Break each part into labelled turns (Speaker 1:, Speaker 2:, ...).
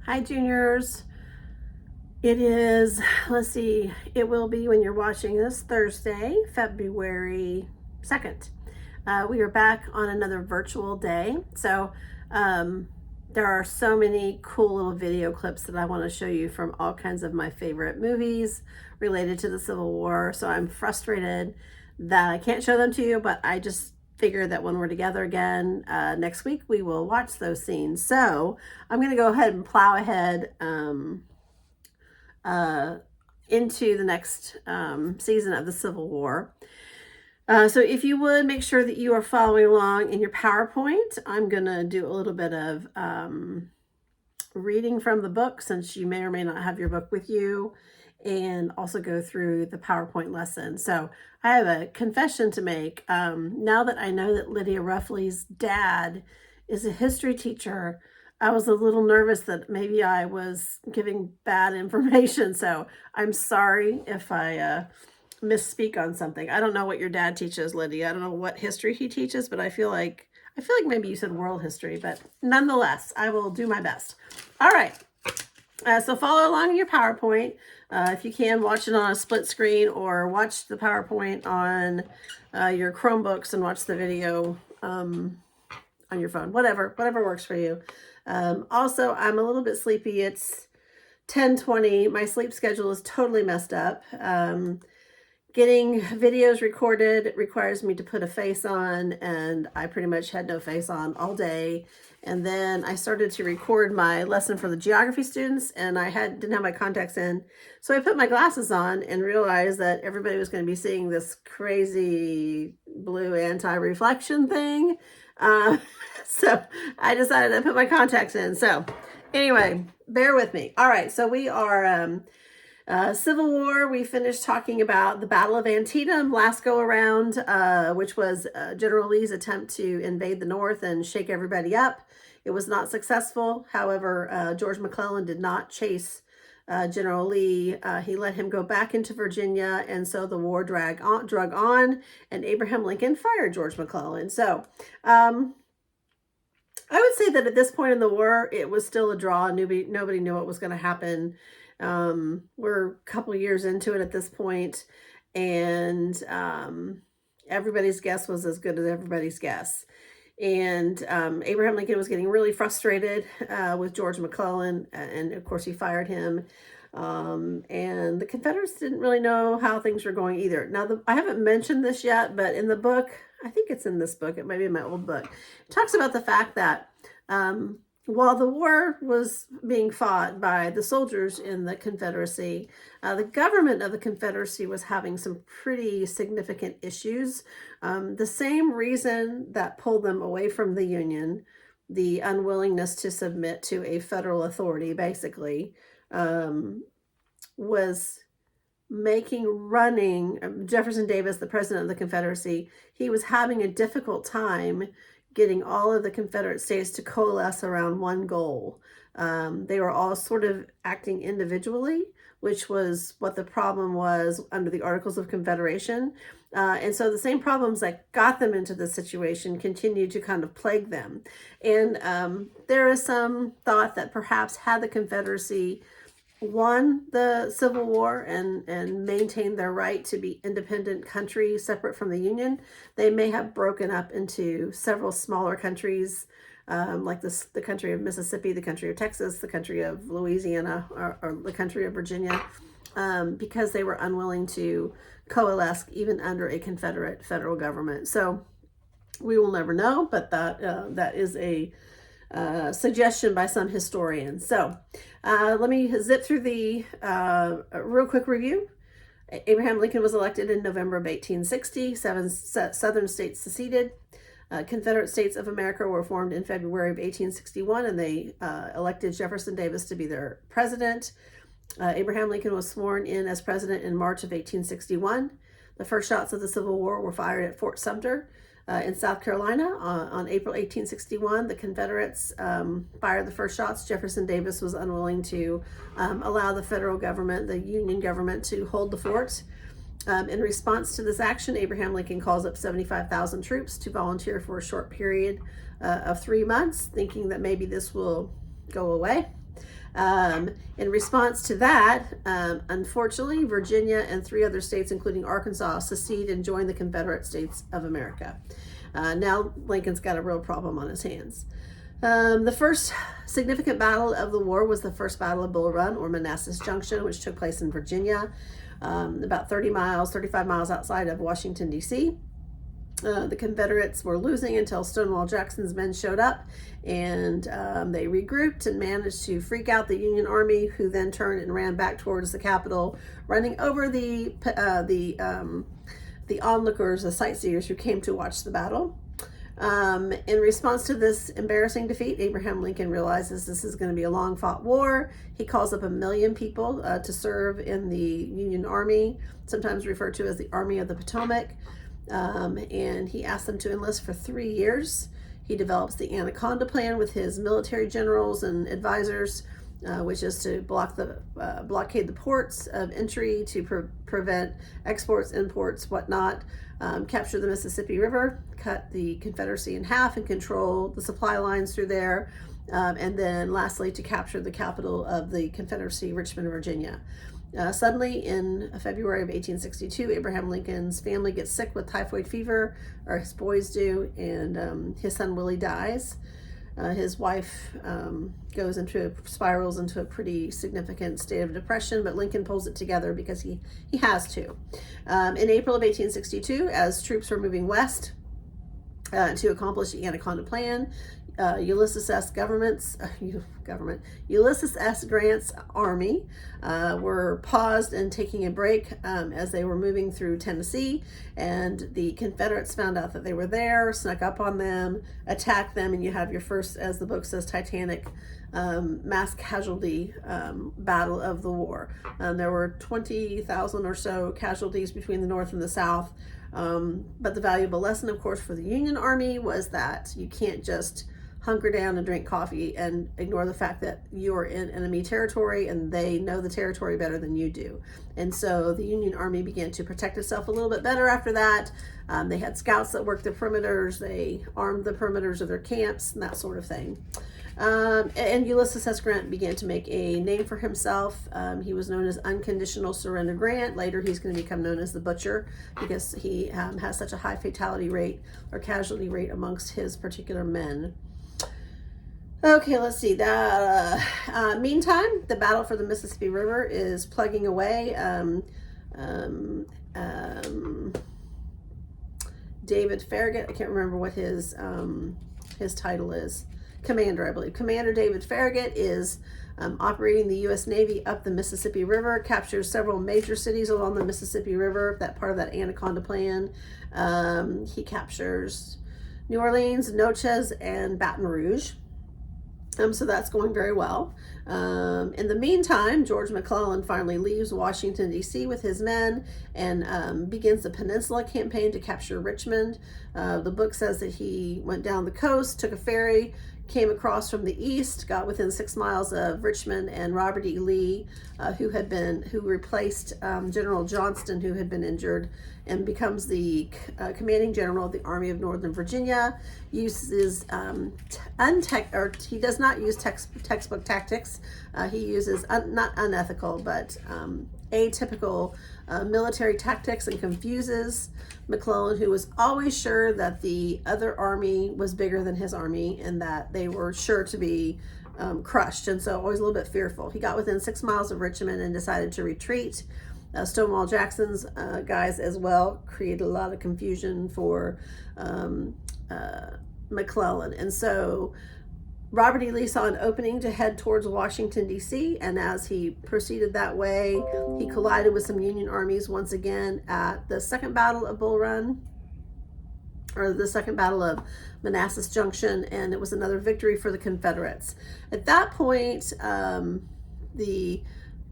Speaker 1: Hi, juniors. It is, let's see, it will be when you're watching this Thursday, February 2nd. We are back on another virtual day. So there are so many cool little video clips that I want to show you from all kinds of my favorite movies related to the Civil War. So I'm frustrated that I can't show them to you, but I just figure that when we're together again next week, we will watch those scenes. So I'm going to go ahead and plow ahead into the next season of the Civil War. So if you would make sure that you are following along in your PowerPoint, I'm going to do a little bit of reading from the book, since you may or may not have your book with you, and also go through the PowerPoint lesson. So I have a confession to make. Now that I know that Lydia Ruffley's dad is a history teacher, I was a little nervous that maybe I was giving bad information. So I'm sorry if I misspeak on something. I don't know what your dad teaches, Lydia. I don't know what history he teaches, but I feel like maybe you said world history, but nonetheless, I will do my best. All right. So follow along in your PowerPoint. If you can, watch it on a split screen, or watch the PowerPoint on your Chromebooks and watch the video on your phone. Whatever works for you. Also, I'm a little bit sleepy. It's 10:20. My sleep schedule is totally messed up. Getting videos recorded requires me to put a face on, and I pretty much had no face on all day. And then I started to record my lesson for the geography students, and I didn't have my contacts in. So I put my glasses on and realized that everybody was going to be seeing this crazy blue anti-reflection thing. So I decided to put my contacts in. So anyway, bear with me. All right, so we are Civil War. We finished talking about the Battle of Antietam last go around, which was General Lee's attempt to invade the North and shake everybody up. It was not successful. However, George McClellan did not chase General Lee. He let him go back into Virginia, and so the war drug on, and Abraham Lincoln fired George McClellan. So I would say that at this point in the war, it was still a draw. Nobody knew what was going to happen. We're a couple years into it at this point, and everybody's guess was as good as everybody's guess. And Abraham Lincoln was getting really frustrated with George McClellan, and of course he fired him. And the Confederates didn't really know how things were going either. Now, I haven't mentioned this yet, but in the book, I think it's in this book, it might be in my old book, it talks about the fact that while the war was being fought by the soldiers in the Confederacy, the government of the Confederacy was having some pretty significant issues. The same reason that pulled them away from the Union, the unwillingness to submit to a federal authority, basically, was running Jefferson Davis, the president of the Confederacy. He was having a difficult time getting all of the Confederate states to coalesce around one goal. They were all sort of acting individually, which was what the problem was under the Articles of Confederation. And so the same problems that got them into this situation continued to kind of plague them. And there is some thought that perhaps had the Confederacy won the Civil War and maintained their right to be independent countries separate from the Union, they may have broken up into several smaller countries, like the country of Mississippi, the country of Texas, the country of Louisiana, or the country of Virginia, because they were unwilling to coalesce even under a Confederate federal government. So we will never know, but that is a suggestion by some historians. So let me zip through the real quick review. Abraham Lincoln was elected in November of 1860. 7 southern states seceded. Confederate States of America were formed in February of 1861, and they elected Jefferson Davis to be their president. Abraham Lincoln was sworn in as president in March of 1861. The first shots of the Civil War were fired at Fort Sumter in South Carolina on April 1861. The Confederates fired the first shots. Jefferson Davis was unwilling to allow the federal government, the Union government, to hold the fort. In response to this action, Abraham Lincoln calls up 75,000 troops to volunteer for a short period of 3 months, thinking that maybe this will go away. In response to that, unfortunately, Virginia and 3 other states, including Arkansas, seceded and joined the Confederate States of America. Now Lincoln's got a real problem on his hands. The first significant battle of the war was the First Battle of Bull Run, or Manassas Junction, which took place in Virginia, about 35 miles outside of Washington, D.C. The Confederates were losing until Stonewall Jackson's men showed up, and they regrouped and managed to freak out the Union Army, who then turned and ran back towards the Capitol, running over the onlookers, the sightseers who came to watch the battle. In response to this embarrassing defeat, Abraham Lincoln realizes this is going to be a long-fought war. He calls up 1 million people to serve in the Union Army, sometimes referred to as the Army of the Potomac. And he asked them to enlist for 3 years. He develops the Anaconda Plan with his military generals and advisors, which is to blockade the ports of entry to prevent exports, imports, whatnot, capture the Mississippi River, cut the Confederacy in half and control the supply lines through there, and then lastly to capture the capital of the Confederacy, Richmond, Virginia. Suddenly, in February of 1862, Abraham Lincoln's family gets sick with typhoid fever, or his boys do, and his son Willie dies. His wife spirals into a pretty significant state of depression, but Lincoln pulls it together because he has to. In April of 1862, as troops were moving west to accomplish the Anaconda Plan, Ulysses S. Grant's army were paused and taking a break as they were moving through Tennessee, and the Confederates found out that they were there, snuck up on them, attacked them, and you have your first, as the book says, Titanic mass casualty battle of the war. There were 20,000 or so casualties between the North and the South, but the valuable lesson, of course, for the Union Army was that you can't just hunker down and drink coffee and ignore the fact that you're in enemy territory and they know the territory better than you do. And so the Union Army began to protect itself a little bit better after that. They had scouts that worked the perimeters, they armed the perimeters of their camps and that sort of thing. And Ulysses S. Grant began to make a name for himself. He was known as Unconditional Surrender Grant. Later, he's going to become known as the Butcher because he has such a high fatality rate or casualty rate amongst his particular men. Okay, let's see. Meantime, the battle for the Mississippi River is plugging away. David Farragut, I can't remember what his title is. Commander, I believe. Commander David Farragut is operating the U.S. Navy up the Mississippi River, captures several major cities along the Mississippi River, that part of that Anaconda Plan. He captures New Orleans, Natchez, and Baton Rouge. So that's going very well. In the meantime, George McClellan finally leaves Washington, D.C. with his men and begins the Peninsula Campaign to capture Richmond. The book says that he went down the coast, took a ferry, came across from the east, got within 6 miles of Richmond, and Robert E. Lee, who replaced General Johnston, who had been injured, and becomes the commanding general of the Army of Northern Virginia. Uses he does not use textbook tactics. He uses not unethical, but atypical military tactics, and confuses McClellan, who was always sure that the other army was bigger than his army and that they were sure to be crushed, and so always a little bit fearful. He got within 6 miles of Richmond and decided to retreat. Stonewall Jackson's guys as well created a lot of confusion for McClellan, and so Robert E. Lee saw an opening to head towards Washington, D.C., and as he proceeded that way, he collided with some Union armies once again at the Second Battle of Bull Run, or the Second Battle of Manassas Junction, and it was another victory for the Confederates. At that point, the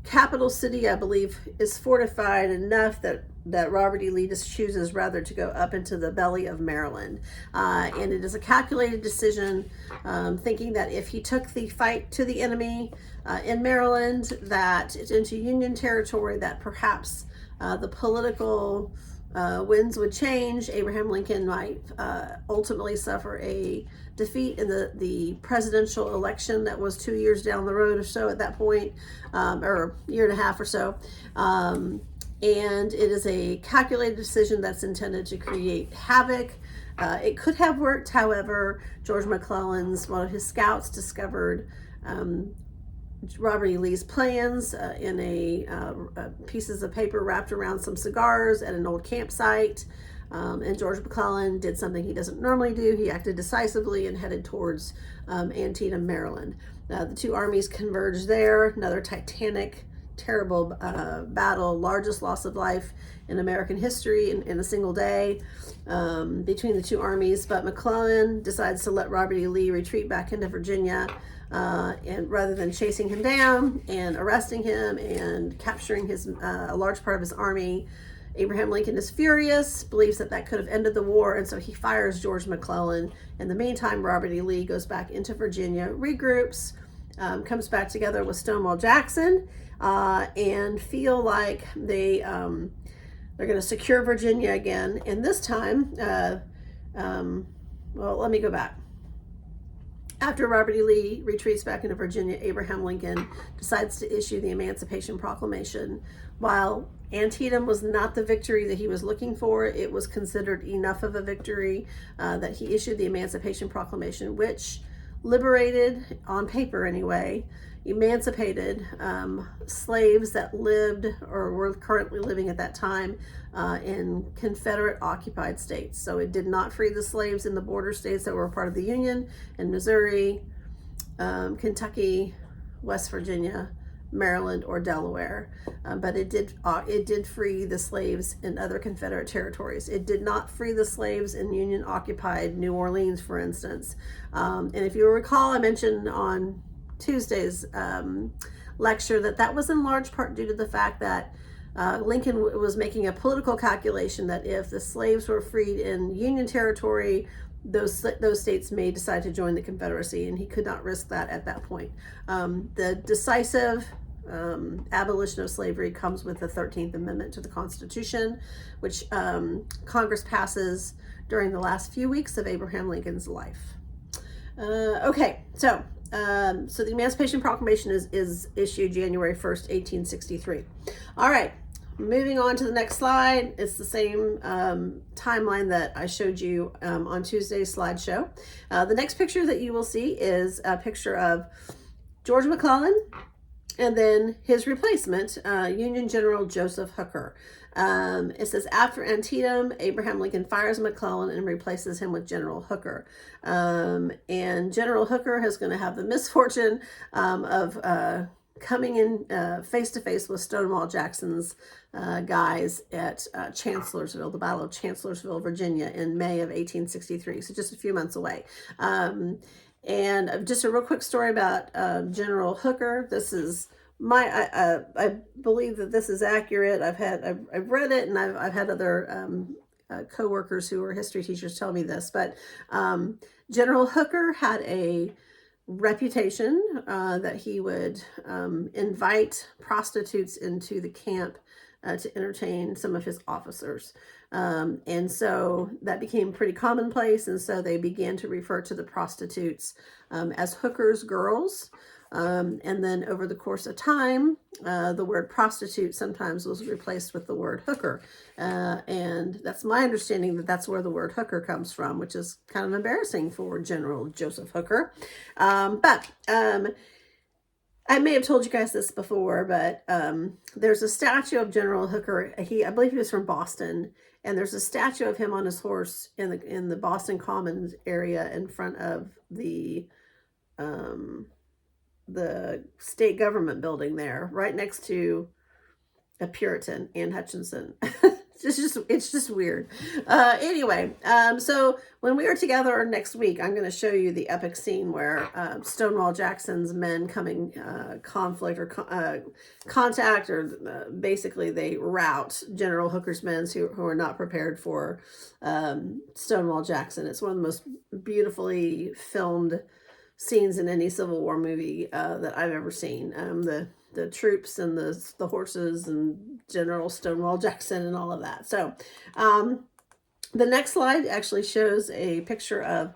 Speaker 1: capital city, I believe, is fortified enough that Robert E. Lee just chooses rather to go up into the belly of Maryland. And it is a calculated decision, thinking that if he took the fight to the enemy in Maryland, that into Union territory, that perhaps the political winds would change. Abraham Lincoln might ultimately suffer a defeat in the presidential election that was 2 years down the road or so at that point, or a year and a half or so. And it is a calculated decision that's intended to create havoc. It could have worked, however, George McClellan's, one of his scouts discovered Robert E. Lee's plans in pieces of paper wrapped around some cigars at an old campsite. And George McClellan did something he doesn't normally do. He acted decisively and headed towards Antietam, Maryland. The two armies converged there. Another titanic, terrible battle, largest loss of life in American history in a single day between the two armies. But McClellan decides to let Robert E. Lee retreat back into Virginia, and rather than chasing him down and arresting him and capturing a large part of his army. Abraham Lincoln is furious, believes that could have ended the war, and so he fires George McClellan. In the meantime, Robert E. Lee goes back into Virginia, regroups, comes back together with Stonewall Jackson, and feel like they're going to secure Virginia again. And this time, well, let me go back. After Robert E. Lee retreats back into Virginia, Abraham Lincoln decides to issue the Emancipation Proclamation. While Antietam was not the victory that he was looking for, it was considered enough of a victory that he issued the Emancipation Proclamation, which liberated, on paper anyway, emancipated slaves that lived or were currently living at that time in Confederate occupied states. So it did not free the slaves in the border states that were a part of the Union, in Missouri, Kentucky, West Virginia, Maryland, or Delaware, but it did free the slaves in other Confederate territories. It did not free the slaves in Union occupied New Orleans, for instance. And if you recall, I mentioned on Tuesday's lecture that was in large part due to the fact that Lincoln was making a political calculation that if the slaves were freed in Union territory, those states may decide to join the Confederacy, and he could not risk that at that point. The decisive abolition of slavery comes with the 13th Amendment to the Constitution, which Congress passes during the last few weeks of Abraham Lincoln's life. Okay, so the Emancipation Proclamation is issued January 1st, 1863. All right, moving on to the next slide. It's the same timeline that I showed you on Tuesday's slideshow. The next picture that you will see is a picture of George McClellan and then his replacement, Union General Joseph Hooker. It says, after Antietam, Abraham Lincoln fires McClellan and replaces him with General Hooker. And General Hooker is going to have the misfortune of coming in face to face with Stonewall Jackson's guys at Chancellorsville, the Battle of Chancellorsville, Virginia, in May of 1863, so just a few months away. And just a real quick story about General Hooker. This is I believe that this is accurate. I've read it, and I've had other co-workers who were history teachers tell me this, but General Hooker had a reputation that he would invite prostitutes into the camp to entertain some of his officers. And so that became pretty commonplace, and so they began to refer to the prostitutes as Hooker's girls. And then over the course of time, the word prostitute sometimes was replaced with the word hooker. And that's my understanding that's where the word hooker comes from, which is kind of embarrassing for General Joseph Hooker. But I may have told you guys this before, but there's a statue of General Hooker. I believe he was from Boston, and there's a statue of him on his horse in the Boston Commons area in front of the state government building there, right next to a Puritan, Anne Hutchinson. It's just weird. Anyway, so when we are together next week, I'm going to show you the epic scene where Stonewall Jackson's men coming conflict or contact, or basically they rout General Hooker's men who are not prepared for Stonewall Jackson. It's one of the most beautifully filmed scenes in any Civil War movie that I've ever seen. The troops and the horses and General Stonewall Jackson and all of that. So the next slide actually shows a picture of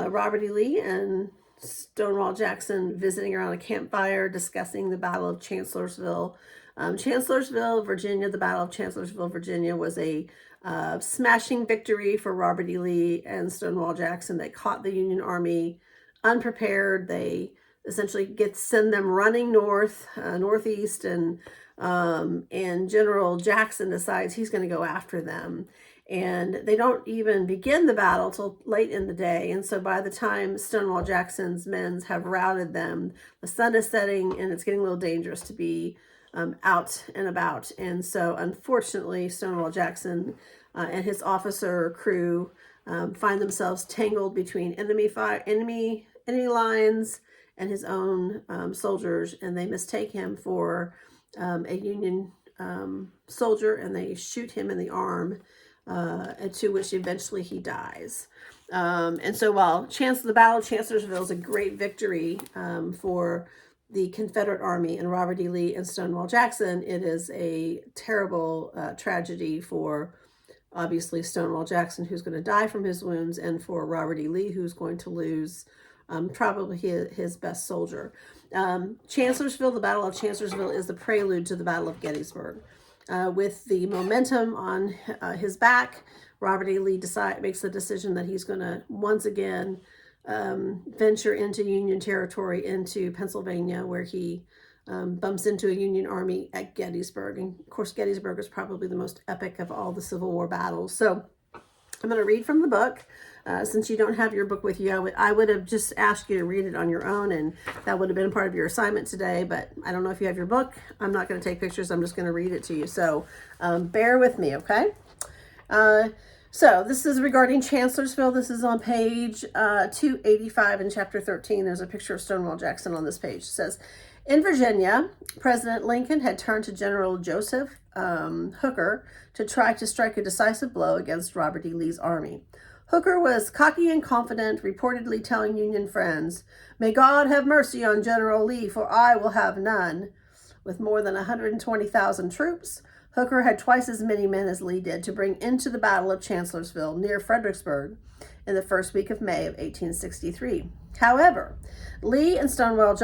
Speaker 1: Robert E. Lee and Stonewall Jackson visiting around a campfire discussing the Battle of Chancellorsville. Chancellorsville, Virginia, the Battle of Chancellorsville, Virginia was a smashing victory for Robert E. Lee and Stonewall Jackson. They caught the Union Army unprepared. They essentially send them running northeast, and General Jackson decides he's going to go after them. And they don't even begin the battle till late in the day. And so by the time Stonewall Jackson's men have routed them, the sun is setting and it's getting a little dangerous to be out and about. And so unfortunately, Stonewall Jackson and his officer crew find themselves tangled between enemy lines and his own soldiers, and they mistake him for a Union soldier, and they shoot him in the arm, to which eventually he dies. And so while the Battle of Chancellorsville is a great victory for the Confederate Army and Robert E. Lee and Stonewall Jackson, it is a terrible tragedy for, obviously, Stonewall Jackson, who's going to die from his wounds, and for Robert E. Lee, who's going to lose probably his best soldier. Chancellorsville, the Battle of Chancellorsville, is the prelude to the Battle of Gettysburg. With the momentum on his back, Robert E. Lee makes the decision that he's going to once again venture into Union territory, into Pennsylvania, where he bumps into a Union army at Gettysburg. And of course, Gettysburg is probably the most epic of all the Civil War battles. So I'm going to read from the book. Since you don't have your book with you, I would have just asked you to read it on your own, and that would have been part of your assignment today, but I don't know if you have your book. I'm not going to take pictures. I'm just going to read it to you. So bear with me, okay? So this is regarding Chancellorsville. This is on page 285 in chapter 13. There's a picture of Stonewall Jackson on this page. It says, in Virginia, President Lincoln had turned to General Joseph Hooker to try to strike a decisive blow against Robert E. Lee's army. Hooker was cocky and confident, reportedly telling Union friends, "May God have mercy on General Lee, for I will have none." With more than 120,000 troops, Hooker had twice as many men as Lee did to bring into the Battle of Chancellorsville near Fredericksburg in the first week of May of 1863. However, Lee and Stonewall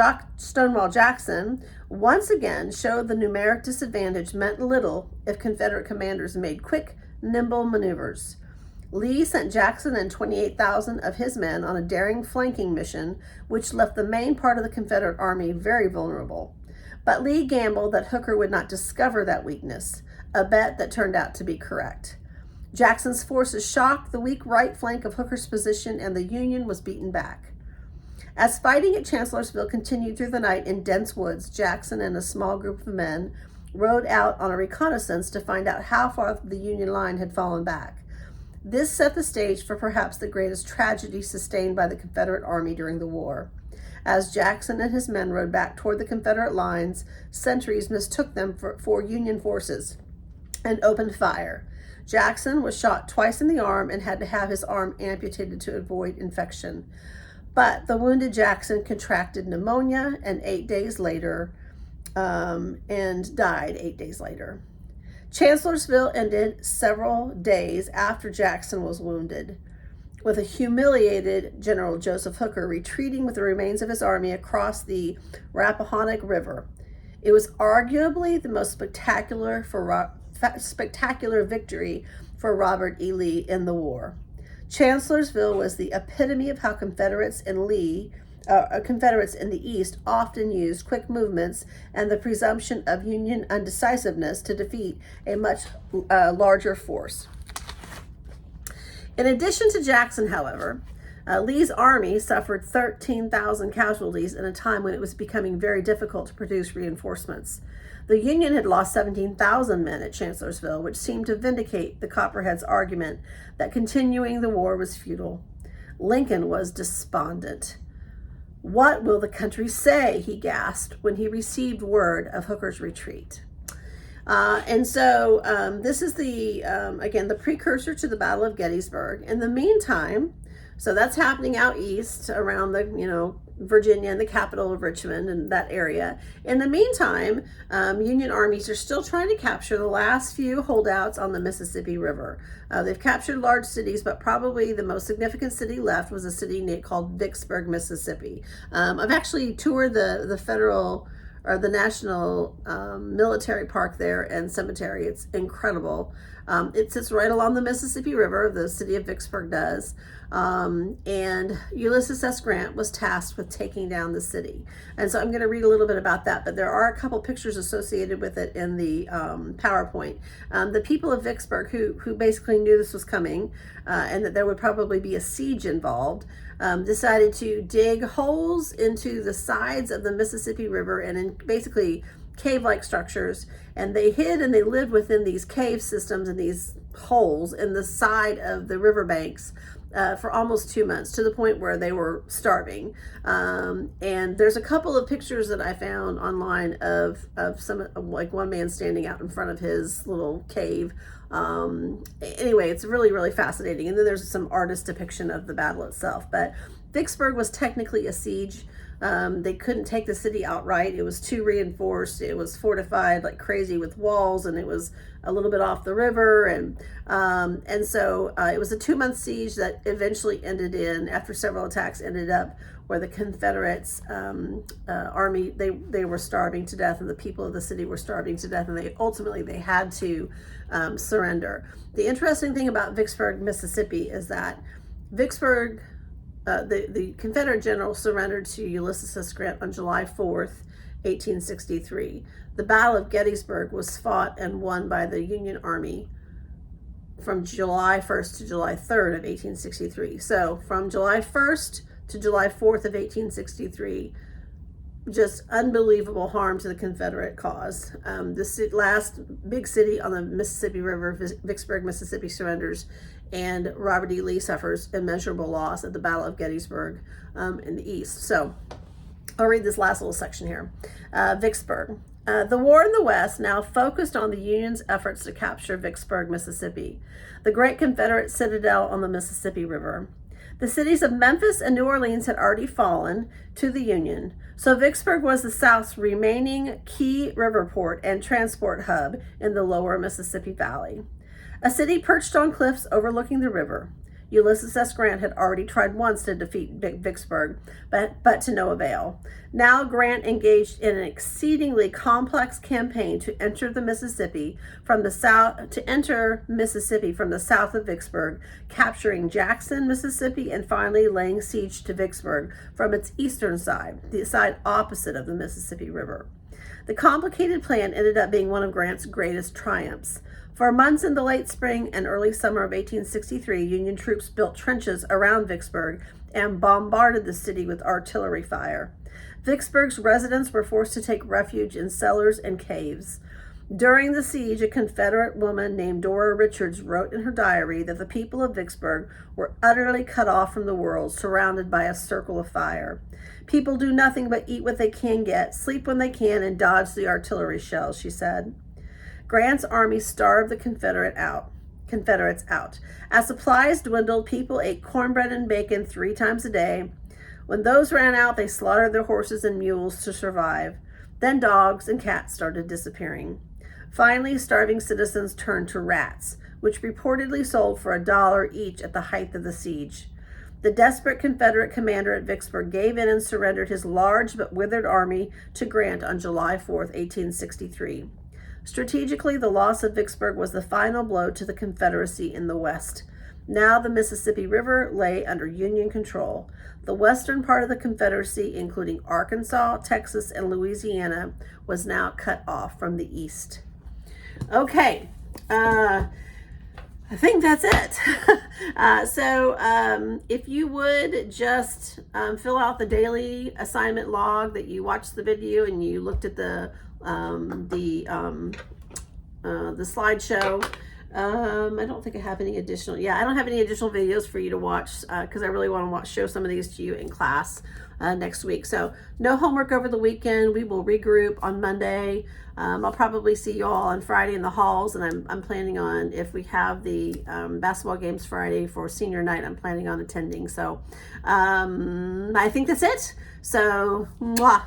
Speaker 1: Jackson once again showed the numeric disadvantage meant little if Confederate commanders made quick, nimble maneuvers. Lee sent Jackson and 28,000 of his men on a daring flanking mission, which left the main part of the Confederate army very vulnerable. But Lee gambled that Hooker would not discover that weakness, a bet that turned out to be correct. Jackson's forces shocked the weak right flank of Hooker's position, and the Union was beaten back. As fighting at Chancellorsville continued through the night in dense woods, Jackson and a small group of men rode out on a reconnaissance to find out how far the Union line had fallen back. This set the stage for perhaps the greatest tragedy sustained by the Confederate Army during the war. As Jackson and his men rode back toward the Confederate lines, sentries mistook them for Union forces and opened fire. Jackson was shot twice in the arm and had to have his arm amputated to avoid infection. But the wounded Jackson contracted pneumonia and died 8 days later. Chancellorsville ended several days after Jackson was wounded, with a humiliated General Joseph Hooker retreating with the remains of his army across the Rappahannock River. It was arguably the most spectacular victory for Robert E. Lee in the war. Chancellorsville was the epitome of how Confederates in the East often used quick movements and the presumption of Union undecisiveness to defeat a much larger force. In addition to Jackson, however, Lee's army suffered 13,000 casualties in a time when it was becoming very difficult to produce reinforcements. The Union had lost 17,000 men at Chancellorsville, which seemed to vindicate the Copperheads' argument that continuing the war was futile. Lincoln was despondent. "What will the country say?" he gasped when he received word of Hooker's retreat. This is the precursor to the Battle of Gettysburg. In the meantime, so that's happening out east around the Virginia and the capital of Richmond and that area. In the meantime, Union armies are still trying to capture the last few holdouts on the Mississippi River. They've captured large cities, but probably the most significant city left was a city called Vicksburg, Mississippi. I've actually toured the federal or the national military park there and cemetery. It's incredible. It sits right along the Mississippi River, the city of Vicksburg does. And Ulysses S. Grant was tasked with taking down the city. And so I'm going to read a little bit about that, but there are a couple pictures associated with it in the PowerPoint. The people of Vicksburg who basically knew this was coming and that there would probably be a siege involved, decided to dig holes into the sides of the Mississippi River and in basically cave-like structures, and they hid and they lived within these cave systems and these holes in the side of the riverbanks for almost 2 months, to the point where they were starving. And there's a couple of pictures that I found online of some, like one man standing out in front of his little cave. Anyway, it's really, really fascinating. And then there's some artist depiction of the battle itself. But Vicksburg was technically a siege. They couldn't take the city outright. It was too reinforced. It was fortified like crazy with walls, and it was a little bit off the river. And so it was a 2-month siege that eventually ended after several attacks, ended up where the Confederates army, they were starving to death, and the people of the city were starving to death, and they had to surrender. The interesting thing about Vicksburg, Mississippi is that Vicksburg, the Confederate general surrendered to Ulysses S. Grant on July 4th, 1863. The Battle of Gettysburg was fought and won by the Union Army from July 1st to July 3rd of 1863. So from July 1st to July 4th of 1863, just unbelievable harm to the Confederate cause. The last big city on the Mississippi River, Vicksburg, Mississippi, surrenders, and Robert E. Lee suffers immeasurable loss at the Battle of Gettysburg in the East. So I'll read this last little section here. Vicksburg. The war in the West now focused on the Union's efforts to capture Vicksburg, Mississippi, the great Confederate citadel on the Mississippi River. The cities of Memphis and New Orleans had already fallen to the Union, so Vicksburg was the South's remaining key river port and transport hub in the lower Mississippi Valley. A city perched on cliffs overlooking the river. Ulysses S. Grant had already tried once to defeat Vicksburg, but to no avail. Now Grant engaged in an exceedingly complex campaign to enter Mississippi from the south of Vicksburg, capturing Jackson, Mississippi, and finally laying siege to Vicksburg from its eastern side, the side opposite of the Mississippi River. The complicated plan ended up being one of Grant's greatest triumphs. For months in the late spring and early summer of 1863, Union troops built trenches around Vicksburg and bombarded the city with artillery fire. Vicksburg's residents were forced to take refuge in cellars and caves. During the siege, a Confederate woman named Dora Richards wrote in her diary that the people of Vicksburg were utterly cut off from the world, surrounded by a circle of fire. People do nothing but eat what they can get, sleep when they can, and dodge the artillery shells, she said. Grant's army starved the Confederates out. As supplies dwindled, people ate cornbread and bacon 3 times a day. When those ran out, they slaughtered their horses and mules to survive. Then dogs and cats started disappearing. Finally, starving citizens turned to rats, which reportedly sold for $1 each at the height of the siege. The desperate Confederate commander at Vicksburg gave in and surrendered his large but withered army to Grant on July 4th, 1863. Strategically, the loss of Vicksburg was the final blow to the Confederacy in the West. Now the Mississippi River lay under Union control. The western part of the Confederacy, including Arkansas, Texas, and Louisiana, was now cut off from the east. Okay, I think that's it. So if you would just fill out the daily assignment log that you watched the video and you looked at the slideshow, I don't think I have any additional, yeah, I don't have any additional videos for you to watch because I really want to show some of these to you in class next week. So no homework over the weekend. We will regroup on Monday. I'll probably see you all on Friday in the halls, and I'm planning on, if we have the basketball games Friday for senior night, I'm planning on attending. So I think that's it. So, mwah.